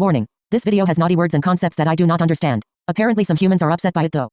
Warning. This video has naughty words and concepts that I do not understand. Apparently some humans are upset by it though.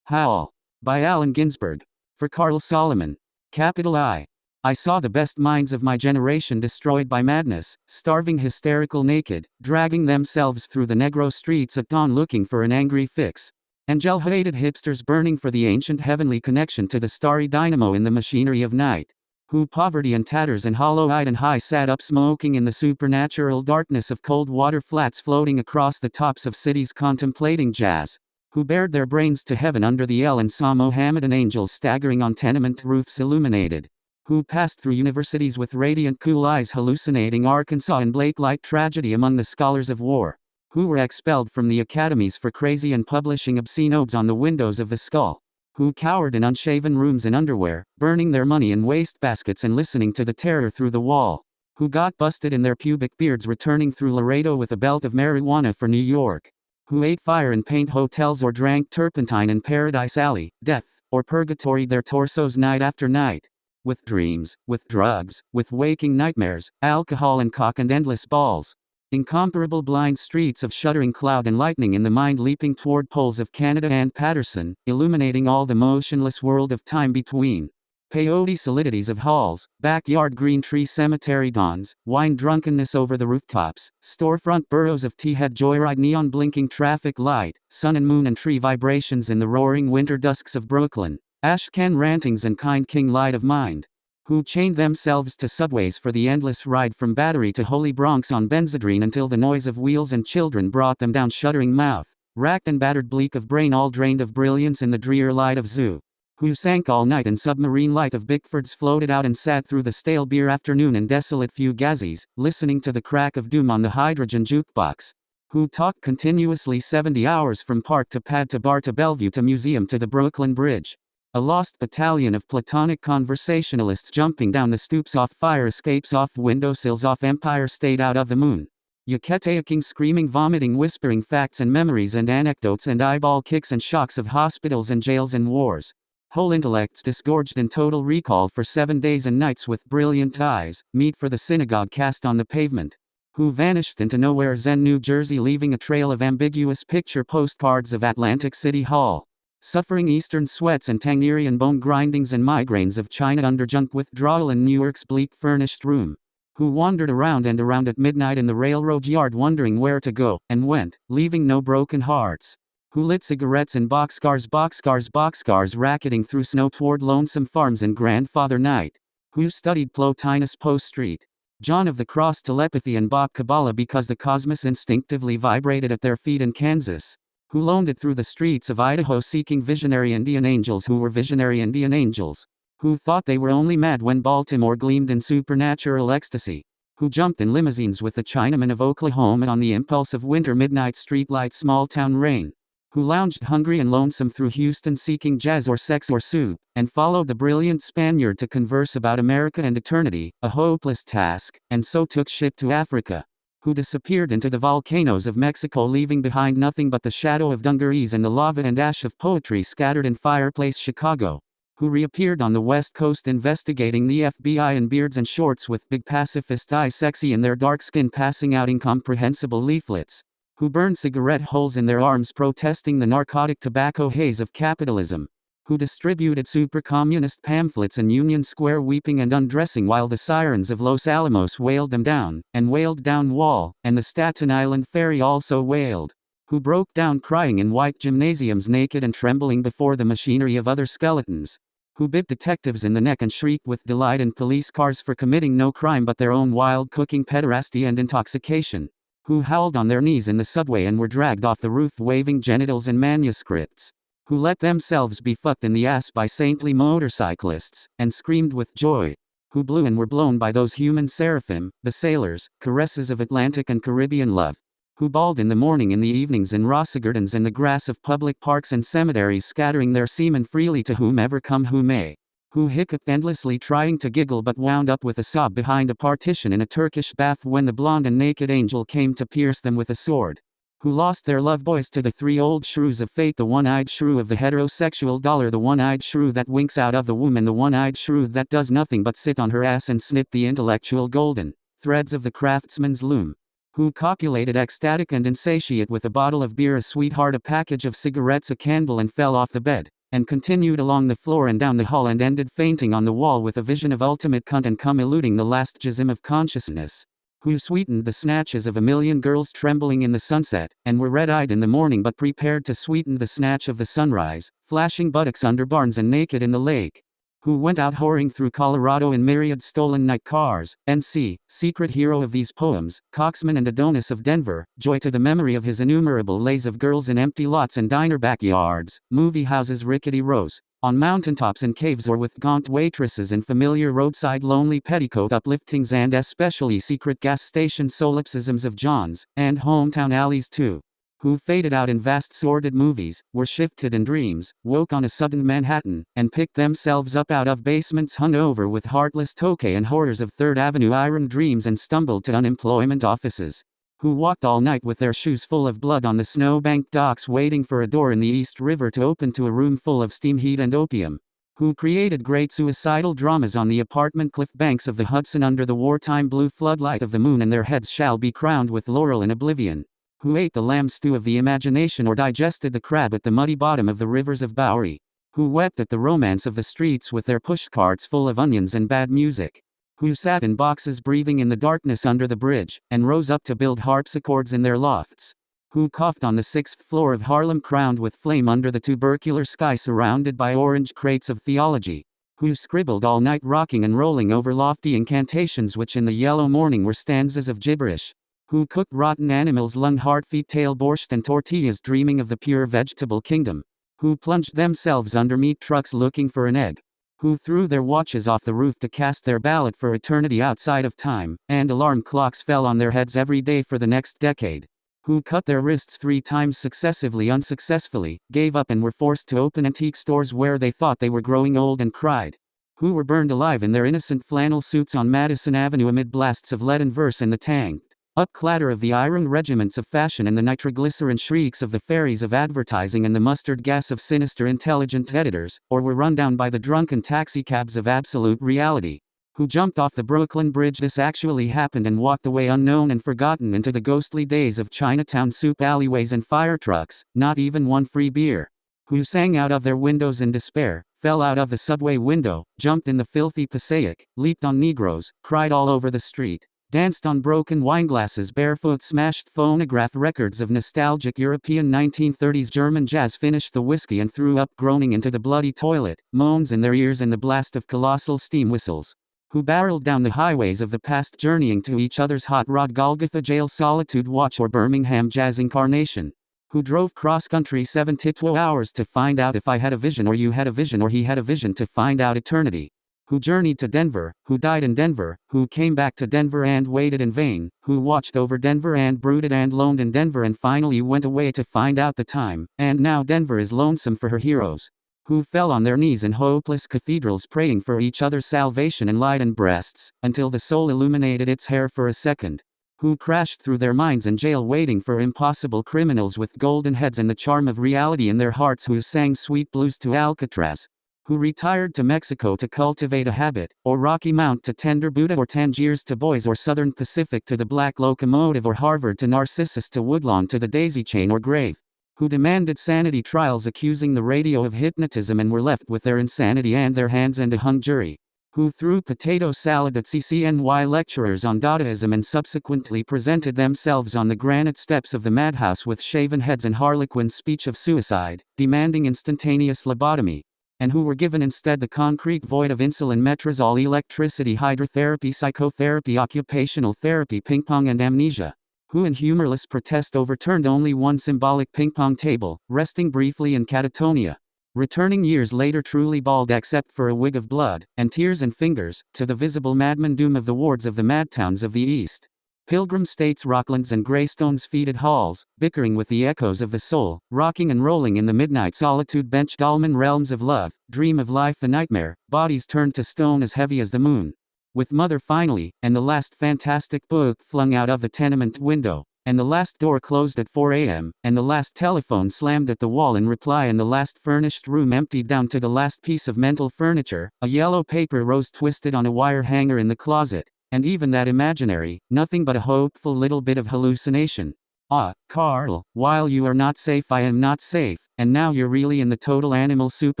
Howl. By Allen Ginsberg. For Carl Solomon. Capital I. I saw the best minds of my generation destroyed by madness, starving hysterical naked, dragging themselves through the Negro streets at dawn looking for an angry fix. Angel-hated hipsters burning for the ancient heavenly connection to the starry dynamo in the machinery of night. Who poverty and tatters and hollow-eyed and high sat up smoking in the supernatural darkness of cold water flats floating across the tops of cities contemplating jazz. Who bared their brains to heaven under the L and saw Mohammedan angels staggering on tenement roofs illuminated. Who passed through universities with radiant cool eyes hallucinating Arkansas and Blake light tragedy among the scholars of war. Who were expelled from the academies for crazy and publishing obscene odes on the windows of the skull. Who cowered in unshaven rooms in underwear, burning their money in wastebaskets and listening to the terror through the wall. Who got busted in their pubic beards returning through Laredo with a belt of marijuana for New York. Who ate fire in paint hotels or drank turpentine in Paradise Alley, death, or purgatoried their torsos night after night. With dreams, with drugs, with waking nightmares, alcohol and cock and endless balls. Incomparable blind streets of shuddering cloud and lightning in the mind leaping toward poles of Canada and Patterson, illuminating all the motionless world of time between. Peyote solidities of halls, backyard green tree cemetery dawns, wine drunkenness over the rooftops, storefront burrows of tea-head joyride neon blinking traffic light, sun and moon and tree vibrations in the roaring winter dusks of Brooklyn, ashcan rantings and kind king light of mind. Who chained themselves to subways for the endless ride from Battery to Holy Bronx on Benzedrine until the noise of wheels and children brought them down shuddering mouth, racked and battered bleak of brain all drained of brilliance in the drear light of zoo. Who sank all night in submarine light of Bickfords floated out and sat through the stale beer afternoon in desolate fugazis, listening to the crack of doom on the hydrogen jukebox. Who talked continuously 70 hours from park to pad to bar to Bellevue to museum to the Brooklyn Bridge. A lost battalion of platonic conversationalists jumping down the stoops off fire escapes off windowsills off Empire State out of the moon. Yucateking screaming vomiting whispering facts and memories and anecdotes and eyeball kicks and shocks of hospitals and jails and wars. Whole intellects disgorged in total recall for 7 days and nights with brilliant eyes, meat for the synagogue cast on the pavement. Who vanished into nowhere Zen New Jersey leaving a trail of ambiguous picture postcards of Atlantic City Hall. Suffering eastern sweats and Tangerian bone grindings and migraines of China under junk withdrawal in New York's bleak furnished room. Who wandered around and around at midnight in the railroad yard wondering where to go, and went, leaving no broken hearts. Who lit cigarettes in boxcars racketing through snow toward lonesome farms in grandfather night. Who studied Plotinus Poe Street. John of the Cross telepathy and Bach Kabbalah because the cosmos instinctively vibrated at their feet in Kansas. Who loaned it through the streets of Idaho seeking visionary Indian angels who were visionary Indian angels. Who thought they were only mad when Baltimore gleamed in supernatural ecstasy. Who jumped in limousines with the Chinamen of Oklahoma on the impulse of winter midnight streetlight small town rain. Who lounged hungry and lonesome through Houston seeking jazz or sex or soup, and followed the brilliant Spaniard to converse about America and eternity, a hopeless task, and so took ship to Africa. Who disappeared into the volcanoes of Mexico leaving behind nothing but the shadow of dungarees and the lava and ash of poetry scattered in fireplace Chicago. Who reappeared on the West Coast investigating the FBI in beards and shorts with big pacifist eyes sexy in their dark skin passing out incomprehensible leaflets. Who burned cigarette holes in their arms protesting the narcotic tobacco haze of capitalism. Who distributed super-communist pamphlets in Union Square weeping and undressing while the sirens of Los Alamos wailed them down, and wailed down Wall, and the Staten Island ferry also wailed. Who broke down crying in white gymnasiums naked and trembling before the machinery of other skeletons. Who bit detectives in the neck and shrieked with delight in police cars for committing no crime but their own wild cooking pederasty and intoxication. Who howled on their knees in the subway and were dragged off the roof waving genitals and manuscripts. Who let themselves be fucked in the ass by saintly motorcyclists, and screamed with joy. Who blew and were blown by those human seraphim, the sailors, caresses of Atlantic and Caribbean love. Who bawled in the morning in the evenings in Rossa gardens and the grass of public parks and cemeteries scattering their semen freely to whomever come who may. Who hiccuped endlessly trying to giggle but wound up with a sob behind a partition in a Turkish bath when the blonde and naked angel came to pierce them with a sword. who lost their love boys to the three old shrews of fate, the one-eyed shrew of the heterosexual dollar, the one-eyed shrew that winks out of the womb, and the one-eyed shrew that does nothing but sit on her ass and snip the intellectual golden threads of the craftsman's loom, who copulated ecstatic and insatiate with a bottle of beer, a sweetheart, a package of cigarettes, a candle, and fell off the bed, and continued along the floor and down the hall, and ended fainting on the wall with a vision of ultimate cunt and cum eluding the last jism of consciousness, who sweetened the snatches of a million girls trembling in the sunset, and were red-eyed in the morning but prepared to sweeten the snatch of the sunrise, flashing buttocks under barns and naked in the lake, who went out whoring through Colorado in myriad stolen night cars, N.C., secret hero of these poems, Coxman and Adonis of Denver, joy to the memory of his innumerable lays of girls in empty lots and diner backyards, movie houses, rickety rows, on mountaintops and caves, or with gaunt waitresses in familiar roadside lonely petticoat upliftings, and especially secret gas station solipsisms of John's, and hometown alleys too, who faded out in vast sordid movies, were shifted in dreams, woke on a sudden Manhattan, and picked themselves up out of basements hung over with heartless tokay and horrors of Third Avenue iron dreams, and stumbled to unemployment offices, who walked all night with their shoes full of blood on the snowbank docks waiting for a door in the East River to open to a room full of steam heat and opium, who created great suicidal dramas on the apartment cliff banks of the Hudson under the wartime blue floodlight of the moon, and their heads shall be crowned with laurel in oblivion, who ate the lamb stew of the imagination or digested the crab at the muddy bottom of the rivers of Bowery, who wept at the romance of the streets with their pushcarts full of onions and bad music, who sat in boxes breathing in the darkness under the bridge, and rose up to build harpsichords in their lofts, who coughed on the 6th floor of Harlem crowned with flame under the tubercular sky surrounded by orange crates of theology, who scribbled all night rocking and rolling over lofty incantations which in the yellow morning were stanzas of gibberish, who cooked rotten animals, lung, heart, feet, tail, borscht, and tortillas dreaming of the pure vegetable kingdom, who plunged themselves under meat trucks looking for an egg, who threw their watches off the roof to cast their ballot for eternity outside of time, and alarm clocks fell on their heads every day for the next decade, who cut their wrists 3 times successively unsuccessfully, gave up and were forced to open antique stores where they thought they were growing old, and cried, who were burned alive in their innocent flannel suits on Madison Avenue amid blasts of leaden verse and the tanked up clatter of the iron regiments of fashion and the nitroglycerin shrieks of the fairies of advertising and the mustard gas of sinister intelligent editors, or were run down by the drunken taxicabs of absolute reality, who jumped off the Brooklyn Bridge, this actually happened, and walked away unknown and forgotten into the ghostly days of Chinatown soup alleyways and fire trucks, not even one free beer, who sang out of their windows in despair, fell out of the subway window, jumped in the filthy Passaic, leaped on Negroes, cried all over the street, danced on broken wineglasses barefoot, smashed phonograph records of nostalgic European 1930s German jazz, finished the whiskey and threw up groaning into the bloody toilet, moans in their ears and the blast of colossal steam whistles, who barreled down the highways of the past journeying to each other's hot rod, Golgotha Jail, Solitude Watch, or Birmingham Jazz Incarnation, who drove cross-country 7 to 12 hours to find out if I had a vision or you had a vision or he had a vision to find out eternity, who journeyed to Denver, who died in Denver, who came back to Denver and waited in vain, who watched over Denver and brooded and loaned in Denver and finally went away to find out the time, and now Denver is lonesome for her heroes, who fell on their knees in hopeless cathedrals praying for each other's salvation and lied in breasts, until the soul illuminated its hair for a second, who crashed through their minds in jail waiting for impossible criminals with golden heads and the charm of reality in their hearts, who sang sweet blues to Alcatraz, who retired to Mexico to cultivate a habit, or Rocky Mount to tender Buddha, or Tangiers to Boys, or Southern Pacific to the Black Locomotive, or Harvard to Narcissus, to Woodlawn to the Daisy Chain or grave, who demanded sanity trials accusing the radio of hypnotism and were left with their insanity and their hands and a hung jury, who threw potato salad at CCNY lecturers on Dadaism and subsequently presented themselves on the granite steps of the madhouse with shaven heads and harlequin speech of suicide, demanding instantaneous lobotomy, and who were given instead the concrete void of insulin, metrazole, electricity, hydrotherapy, psychotherapy, occupational therapy, ping pong, and amnesia, who in humorless protest overturned only one symbolic ping pong table, resting briefly in catatonia, returning years later truly bald except for a wig of blood, and tears and fingers, to the visible madman doom of the wards of the madtowns of the East. Pilgrim States, Rocklands, and Greystones, fetid halls, bickering with the echoes of the soul, rocking and rolling in the midnight solitude, bench dolmen realms of love, dream of life, the nightmare, bodies turned to stone as heavy as the moon. With mother finally, and the last fantastic book flung out of the tenement window. And the last door closed at 4 a.m., and the last telephone slammed at the wall in reply, and the last furnished room emptied down to the last piece of mental furniture, a yellow paper rose twisted on a wire hanger in the closet, and even that imaginary, nothing but a hopeful little bit of hallucination. Ah, Carl, while you are not safe I am not safe, and now you're really in the total animal soup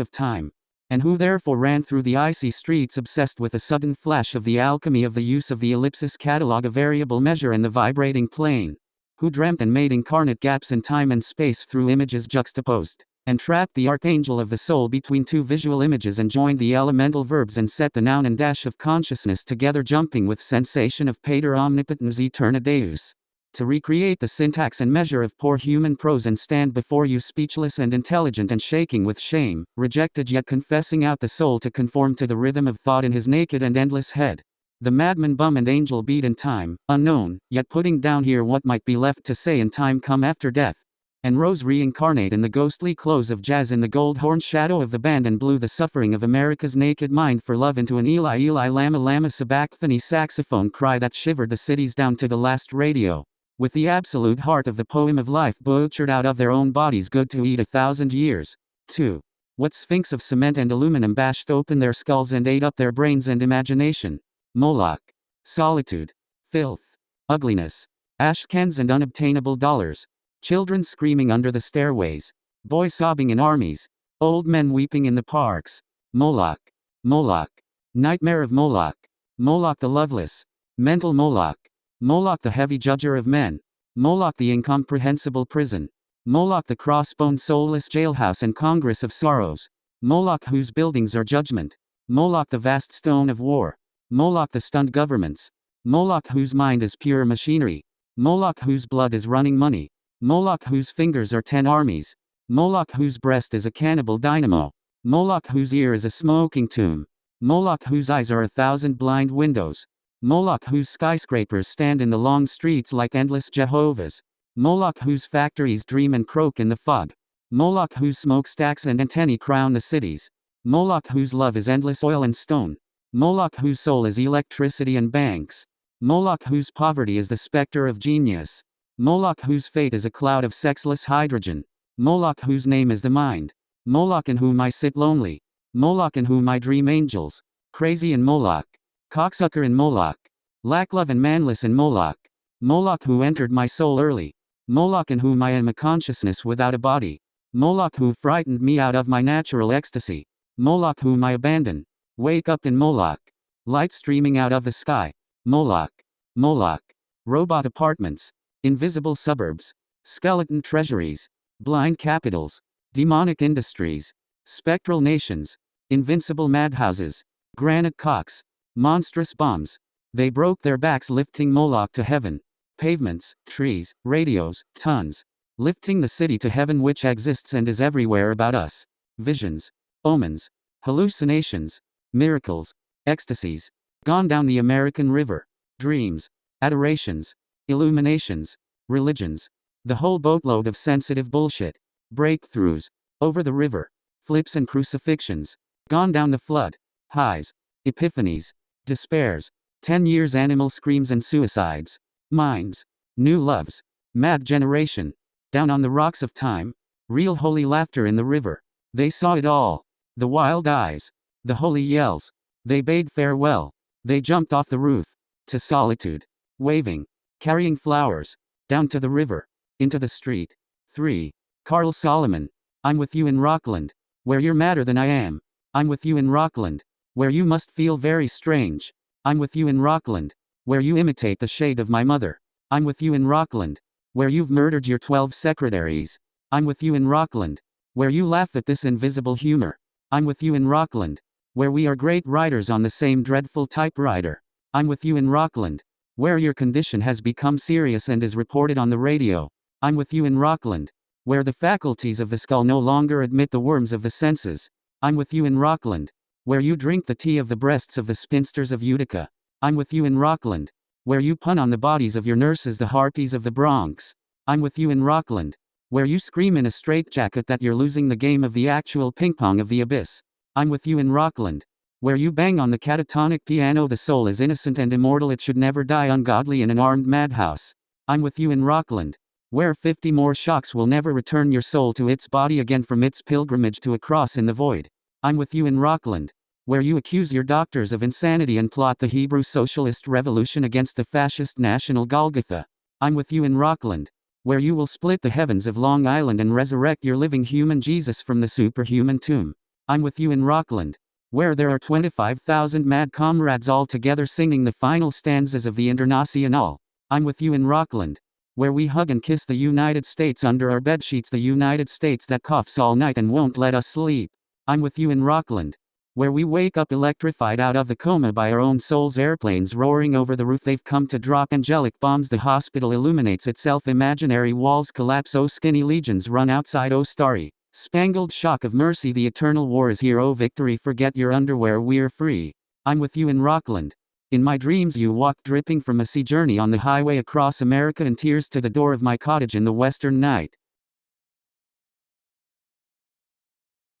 of time. And who therefore ran through the icy streets obsessed with a sudden flash of the alchemy of the use of the ellipsis catalog of variable measure and the vibrating plane. Who dreamt and made incarnate gaps in time and space through images juxtaposed, and trapped the archangel of the soul between two visual images and joined the elemental verbs and set the noun and dash of consciousness together, jumping with sensation of pater omnipotens aeterna deus. To recreate the syntax and measure of poor human prose and stand before you speechless and intelligent and shaking with shame, rejected yet confessing out the soul to conform to the rhythm of thought in his naked and endless head. The madman bum and angel beat in time, unknown, yet putting down here what might be left to say in time come after death. And rose reincarnate in the ghostly close of jazz in the gold horn shadow of the band and blew the suffering of America's naked mind for love into an Eli Eli Lama Lama Sabachthani saxophone cry that shivered the cities down to the last radio. With the absolute heart of the poem of life butchered out of their own bodies, good to eat 1,000 years. 2. What sphinx of cement and aluminum bashed open their skulls and ate up their brains and imagination? Moloch. Solitude. Filth. Ugliness. Ashkens and unobtainable dollars. Children screaming under the stairways. Boys sobbing in armies. Old men weeping in the parks. Moloch. Moloch. Nightmare of Moloch. Moloch the loveless. Mental Moloch. Moloch the heavy judger of men. Moloch the incomprehensible prison. Moloch the crossbone soulless jailhouse and congress of sorrows. Moloch whose buildings are judgment. Moloch the vast stone of war. Moloch the stunned governments. Moloch whose mind is pure machinery. Moloch whose blood is running money. Moloch whose fingers are 10 armies. Moloch whose breast is a cannibal dynamo. Moloch whose ear is a smoking tomb. Moloch whose eyes are 1,000 blind windows. Moloch whose skyscrapers stand in the long streets like endless Jehovah's. Moloch whose factories dream and croak in the fog. Moloch whose smokestacks and antennae crown the cities. Moloch whose love is endless oil and stone. Moloch whose soul is electricity and banks. Moloch whose poverty is the specter of genius. Moloch whose fate is a cloud of sexless hydrogen. Moloch whose name is the mind. Moloch in whom I sit lonely. Moloch in whom I dream angels. Crazy in Moloch. Cocksucker in Moloch. Lacklove and manless in Moloch. Moloch who entered my soul early. Moloch in whom I am a consciousness without a body. Moloch who frightened me out of my natural ecstasy. Moloch whom I abandon. Wake up in Moloch. Light streaming out of the sky. Moloch. Moloch. Robot apartments. Invisible suburbs. Skeleton treasuries. Blind capitals. Demonic industries. Spectral nations. Invincible madhouses. Granite cocks. Monstrous bombs. They broke their backs lifting Moloch to heaven. Pavements, trees, radios, tons. Lifting the city to heaven which exists and is everywhere about us. Visions. Omens. Hallucinations. Miracles. Ecstasies. Gone down the American River. Dreams. Adorations. Illuminations. Religions. The whole boatload of sensitive bullshit. Breakthroughs. Over the river. Flips and crucifixions. Gone down the flood. Highs. Epiphanies. Despairs. 10 years animal screams and suicides. Minds. New loves. Mad generation. Down on the rocks of time. Real holy laughter in the river. They saw it all. The wild eyes. The holy yells. They bade farewell. They jumped off the roof. To solitude. Waving. Carrying flowers. Down to the river. Into the street. 3. Carl Solomon. I'm with you in Rockland. Where you're madder than I am. I'm with you in Rockland. Where you must feel very strange. I'm with you in Rockland. Where you imitate the shade of my mother. I'm with you in Rockland. Where you've murdered your 12 secretaries. I'm with you in Rockland. Where you laugh at this invisible humor. I'm with you in Rockland. Where we are great writers on the same dreadful typewriter. I'm with you in Rockland. Where your condition has become serious and is reported on the radio. I'm with you in Rockland. Where the faculties of the skull no longer admit the worms of the senses. I'm with you in Rockland. Where you drink the tea of the breasts of the spinsters of Utica. I'm with you in Rockland. Where you pun on the bodies of your nurses, the harpies of the Bronx. I'm with you in Rockland. Where you scream in a straitjacket that you're losing the game of the actual ping-pong of the abyss. I'm with you in Rockland. Where you bang on the catatonic piano, the soul is innocent and immortal, it should never die ungodly in an armed madhouse. I'm with you in Rockland, where 50 more shocks will never return your soul to its body again from its pilgrimage to a cross in the void. I'm with you in Rockland, where you accuse your doctors of insanity and plot the Hebrew socialist revolution against the fascist national Golgotha. I'm with you in Rockland, where you will split the heavens of Long Island and resurrect your living human Jesus from the superhuman tomb. I'm with you in Rockland, where there are 25,000 mad comrades all together singing the final stanzas of the Internacional. I'm with you in Rockland, where we hug and kiss the United States under our bedsheets, the United States that coughs all night and won't let us sleep. I'm with you in Rockland, where we wake up electrified out of the coma by our own souls, airplanes roaring over the roof, they've come to drop angelic bombs, the hospital illuminates itself, imaginary walls collapse, oh skinny legions run outside, oh starry, spangled shock of mercy, the eternal war is here, oh victory, forget your underwear, we're free. I'm with you in Rockland. In my dreams you walk dripping from a sea journey on the highway across America in tears to the door of my cottage in the western night.